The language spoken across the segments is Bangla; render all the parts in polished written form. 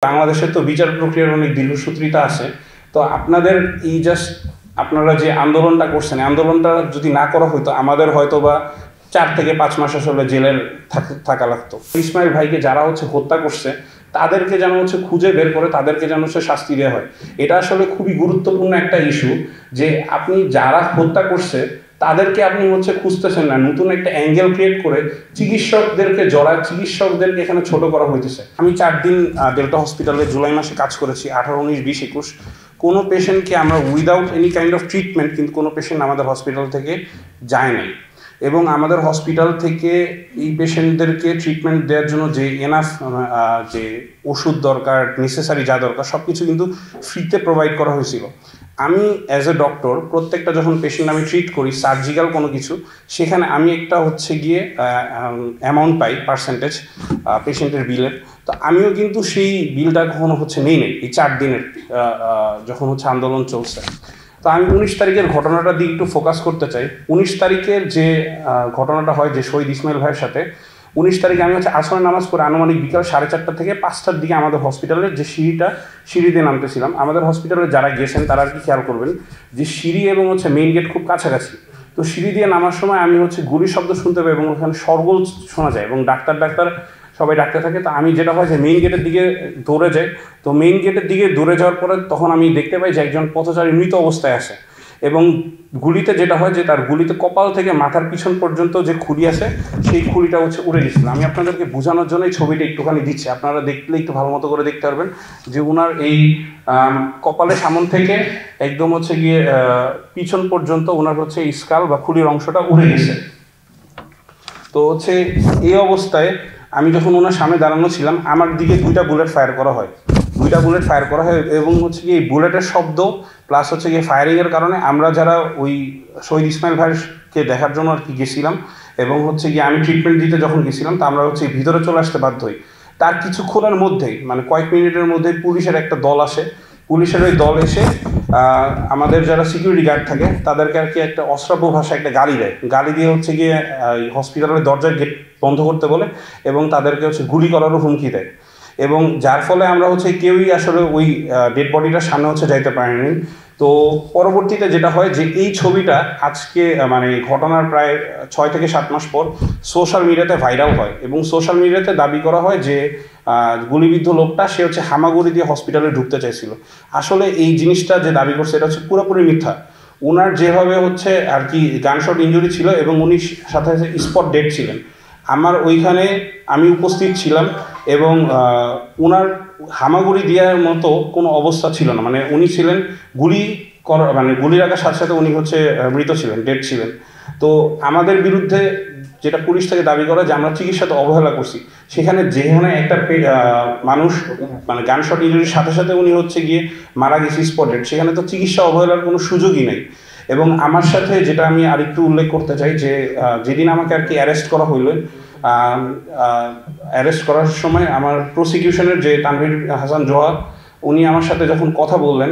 বাংলাদেশে তো বিচার প্রক্রিয়ার অনেক দীর্ঘসূত্রিতা আছে। তো আপনাদের এই জাস্ট আপনারা যে আন্দোলনটা করছেন, আন্দোলনটা যদি না করা হতো আমাদের হয়তো বা 4 থেকে 5 মাস আসলে জেলের থাকা লাগতো। ইসমাইল ভাইকে যারা হত্যা করছে তাদেরকে যেন খুঁজে বের করে তাদেরকে যেন শাস্তি দেওয়া হয়। এটা আসলে খুবই গুরুত্বপূর্ণ একটা ইস্যু যে আপনি যারা হত্যা করছে তাদেরকে আপনি খুঁজতেছেন না, নতুন একটা অ্যাঙ্গেল ক্রিয়েট করে চিকিৎসকদেরকে চিকিৎসকদেরকে এখানে ছোট করা হইতেছে। আমি 4 দিন ডেল্টা হসপিটালে জুলাই মাসে কাজ করেছি, 18, 19, 20, 21। কোনো পেশেন্টকে আমরা without any kind of treatment কিন্তু কোনো পেশেন্ট আমাদের হসপিটাল থেকে যায় নাই। এবং আমাদের হসপিটাল থেকে এই পেশেন্টদেরকে ট্রিটমেন্ট দেওয়ার জন্য যে এনাফ যে ওষুধ দরকার, নেসেসারি যা দরকার সব কিছু কিন্তু ফ্রিতে প্রোভাইড করা হয়েছিল। আমি অ্যাজ এ ডক্টর প্রত্যেকটা যখন পেশেন্ট আমি ট্রিট করি সার্জিক্যাল কোনো কিছু, সেখানে আমি একটা অ্যামাউন্ট পাই, পার্সেন্টেজ পেশেন্টের বিলের। তো আমিও কিন্তু সেই বিলটা কখনো নেই এই 4 দিনের যখন আন্দোলন চলছে। তো আমি 19 তারিখের ঘটনাটার দিকে একটু ফোকাস করতে চাই। 19 তারিখের যে ঘটনাটা হয় যে শহীদ ইসমাইল ভাইয়ের সাথে, 19 তারিখে আমি আসরের নামাজ পড়ে আনুমানিক বিকাল 4:30 থেকে 5টার দিকে আমাদের হসপিটালের যে সিঁড়ি দিয়ে নামতেছিলাম। আমাদের হসপিটালে যারা গেছেন তারা আর কি খেয়াল করবেন যে সিঁড়ি এবং মেইন গেট খুব কাছাকাছি। তো সিঁড়ি দিয়ে নামার সময় আমি গুলির শব্দ শুনতে পাই এবং ওখানে শরগোল শোনা যায় এবং ডাক্তার সবাই ডাকতে থাকে। তো আমি যেটা হয় যে মেইন গেটের দিকে দৌড়ে যাই। তো মেইন গেটের দিকে দৌড়ে যাওয়ার পরে তখন আমি দেখতে পাই যে একজন পথচারী মৃত অবস্থায় আছে এবং গুলিতে যেটা হয় যে তার গুলিতে কপাল থেকে মাথার পিছন পর্যন্ত যে খুলি আছে সেই খুলিটা উড়ে গেছিল। আমি আপনাদেরকে বোঝানোর জন্য এই ছবিটা একটুখানি দিচ্ছি, আপনারা দেখলে একটু ভালো মতো করে দেখতে পারবেন যে ওনার এই কপালের সামন থেকে একদম পিছন পর্যন্ত ওনার এই স্কাল বা খুলির অংশটা উড়ে গেছে। তো এই অবস্থায় আমি যখন ওনার সামনে দাঁড়ানো ছিলাম আমার দিকে 2টা বুলেট ফায়ার করা হয় এবং এই বুলেটের শব্দ প্লাস ফায়ারিংয়ের কারণে আমরা যারা ওই শহীদ ইসমাইল ভাইকে দেখার জন্য আর কি গেছিলাম এবং আমি ট্রিটমেন্ট দিতে যখন গেছিলাম তা আমরা ভিতরে চলে আসতে বাধ্য হই। তার কিছুক্ষণের মধ্যেই কয়েক মিনিটের মধ্যেই পুলিশের একটা দল আসে। পুলিশের ওই দল এসে আমাদের যারা সিকিউরিটি গার্ড থাকে তাদেরকে আর কি একটা অশ্রাব্য ভাষায় একটা গালি দেয়। গালি দিয়ে হসপিটালের দরজার গেট বন্ধ করতে বলে এবং তাদেরকে গুলি করারও হুমকি দেয়। এবং যার ফলে আমরা কেউই আসলে ওই ডেড বডিটার সামনে যাইতে পারিনি। তো পরবর্তীতে যেটা হয় যে এই ছবিটা আজকে ঘটনার প্রায় 6 থেকে 7 মাস পর সোশ্যাল মিডিয়াতে ভাইরাল হয় এবং সোশ্যাল মিডিয়াতে দাবি করা হয় যে গুলিবিদ্ধ লোকটা সে হামাগুড়ি দিয়ে হসপিটালে ঢুকতে চাইছিল। আসলে এই জিনিসটা যে দাবি করছে এটা পুরোপুরি মিথ্যা। ওনার যেভাবে আর কি গানশট ইনজুরি ছিল এবং উনি সাথে স্পট ডেড ছিলেন। আমার ওইখানে আমি উপস্থিত ছিলাম এবং ওনার হামাগুড়ি দেওয়ার মতো কোনো অবস্থা ছিল না। উনি ছিলেন গুলি লাগার সাথে সাথে উনি মৃত ছিলেন, ডেড ছিলেন। তো আমাদের বিরুদ্ধে যেটা পুলিশ থেকে দাবি করে যে আমরা চিকিৎসাতে অবহেলা করছি, সেখানে যেখানে একটা মানুষ গানশট ইনজুরির সাথে সাথে উনি গিয়ে মারা গেছে স্পট ডেড, সেখানে তো চিকিৎসা অবহেলার কোনো সুযোগই নেই। এবং আমার সাথে যেটা আমি আরেকটু উল্লেখ করতে চাই যে যেদিন আমাকে আর কি অ্যারেস্ট করা হইল, অ্যারেস্ট করার সময় আমার প্রসিকিউশনের যে তানভীর হাসান জোহা উনি আমার সাথে যখন কথা বললেন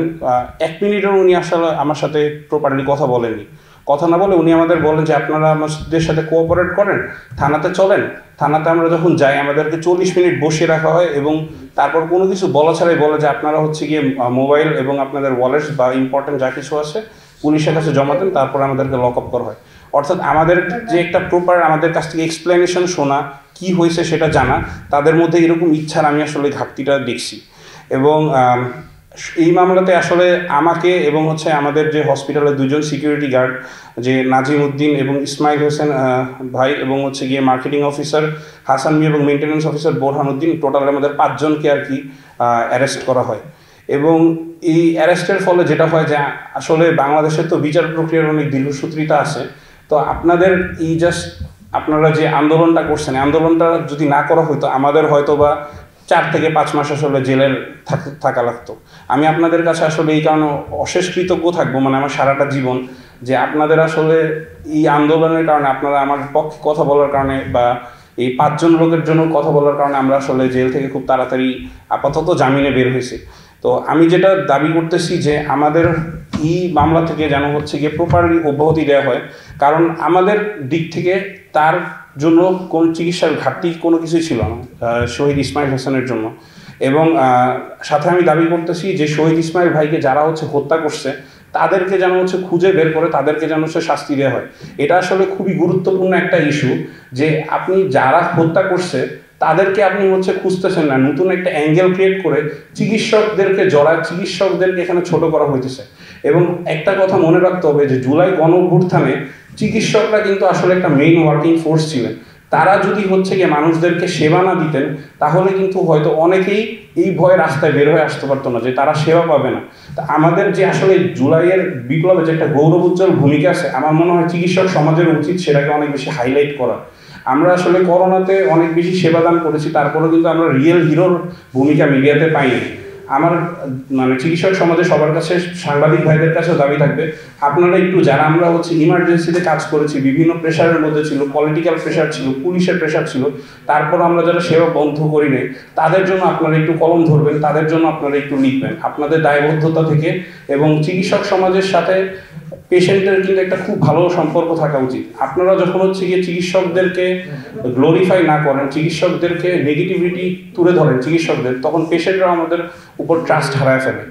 1 মিনিটও উনি আসলে আমার সাথে প্রপারলি কথা বলেননি। কথা না বলে উনি আমাদের বলেন যে আপনারা আমাদের সাথে কোঅপারেট করেন, থানাতে চলেন। থানাতে আমরা যখন যাই আমাদেরকে 40 মিনিট বসিয়ে রাখা হয় এবং তারপর কোনো কিছু বলা ছাড়াই বলে যে আপনারা গিয়ে মোবাইল এবং আপনাদের ওয়ালেটস বা ইম্পর্টেন্ট যা কিছু আছে পুলিশের কাছে জমা দেন, তারপরে আমাদেরকে লক আপ করা হয়। অর্থাৎ আমাদের যে একটা প্রপার আমাদের কাছ থেকে এক্সপ্লেনেশন শোনা, কি হয়েছে সেটা জানা, তাদের মধ্যে এরকম ইচ্ছার আমি আসলে ঘাটতিটা দেখছি। এবং এই মামলাতে আসলে আমাকে এবং আমাদের যে হসপিটালের 2জন সিকিউরিটি গার্ড যে নাজিম উদ্দিন এবং ইসমাইল হোসেন ভাই এবং গিয়ে মার্কেটিং অফিসার হাসান মিয়া এবং maintenance officer Borhan Uddin, total আমাদের 5 জনকে আর কি অ্যারেস্ট করা হয়। এবং এই অ্যারেস্টের ফলে যেটা হয় যে আসলে বাংলাদেশে তো বিচার প্রক্রিয়ার অনেক দীর্ঘসূত্রিতা আছে। তো আপনাদের এই জাস্ট আপনারা যে আন্দোলনটা করছেন, আন্দোলনটা যদি না করা হতো আমাদের হয়তো বা 4 থেকে 5 মাস আসলে জেলের থাকা লাগতো। আমি আপনাদের কাছে আসলে এই কারণে অশেষ কৃতজ্ঞ থাকবো আমার সারাটা জীবন যে আপনাদের আসলে এই আন্দোলনের কারণে, আপনারা আমার পক্ষে কথা বলার কারণে বা এই 5 জন লোকের জন্য কথা বলার কারণে আমরা আসলে জেল থেকে খুব তাড়াতাড়ি আপাতত জামিনে বের হয়েছি। তো আমি যেটা দাবি করতেছি যে আমাদের এই মামলা থেকে যেন গিয়ে প্রপারলি অব্যাহতি দেওয়া হয়, কারণ আমাদের দিক থেকে তার জন্য কোনো চিকিৎসার ঘাটতি কোনো কিছুই ছিল না শহীদ ইসমাইল হোসেনের জন্য। এবং সাথে আমি দাবি করতেছি যে শহীদ ইসমাইল ভাইকে যারা হত্যা করছে তাদেরকে যেন খুঁজে বের করে তাদেরকে যেন শাস্তি দেওয়া হয়। এটা আসলে খুবই গুরুত্বপূর্ণ একটা ইস্যু যে আপনি যারা হত্যা করছে তাদেরকে আপনি খুঁজতেছেন না, নতুন একটা অ্যাঙ্গেল ক্রিয়েট করে চিকিৎসকদেরকে চিকিৎসকদেরকে এখানে ছোট করা হইতেছে। এবং একটা কথা মনে রাখতে হবে যে জুলাই গণঅভ্যুত্থানে চিকিৎসকরা কিন্তু আসলে একটা মেইন ওয়ার্কিং ফোর্স ছিলেন। তারা যদি গিয়ে মানুষদেরকে সেবা না দিতেন তাহলে কিন্তু হয়তো অনেকেই এই ভয়ে রাস্তায় বের হয়ে আসতে পারতো না যে তারা সেবা পাবে না। তা আমাদের যে আসলে জুলাইয়ের বিপ্লবে যে একটা গৌরবোজ্জ্বল ভূমিকা আছে, আমার মনে হয় চিকিৎসক সমাজের উচিত সেটাকে অনেক বেশি হাইলাইট করা। আমরা আসলে করোনাতে অনেক বেশি সেবাদান করেছি, তারপরেও কিন্তু আমরা রিয়েল হিরোর ভূমিকা মিডিয়াতে পাইনি। আমার চিকিৎসক সমাজের সবার কাছে, সাংবাদিক ভাইদের কাছেও দাবি থাকবে, আপনারা একটু যারা আমরা ইমার্জেন্সিতে কাজ করেছি, বিভিন্ন প্রেশারের মধ্যে ছিল, পলিটিক্যাল প্রেশার ছিল, পুলিশের প্রেশার ছিল, তারপর আমরা যারা সেবা বন্ধ করি নাই তাদের জন্য আপনারা একটু কলম ধরবেন, তাদের জন্য আপনারা একটু লিখবেন আপনাদের দায়বদ্ধতা থেকে। এবং চিকিৎসক সমাজের সাথে পেশেন্টের কিন্তু একটা খুব ভালো সম্পর্ক থাকা উচিত। আপনারা যখন গিয়ে চিকিৎসকদেরকে গ্লোরিফাই না করেন, চিকিৎসকদেরকে নেগেটিভিটি তুলে ধরেন চিকিৎসকদের, তখন পেশেন্টরা আমাদের উপর ট্রাস্ট হারায় ফেলে।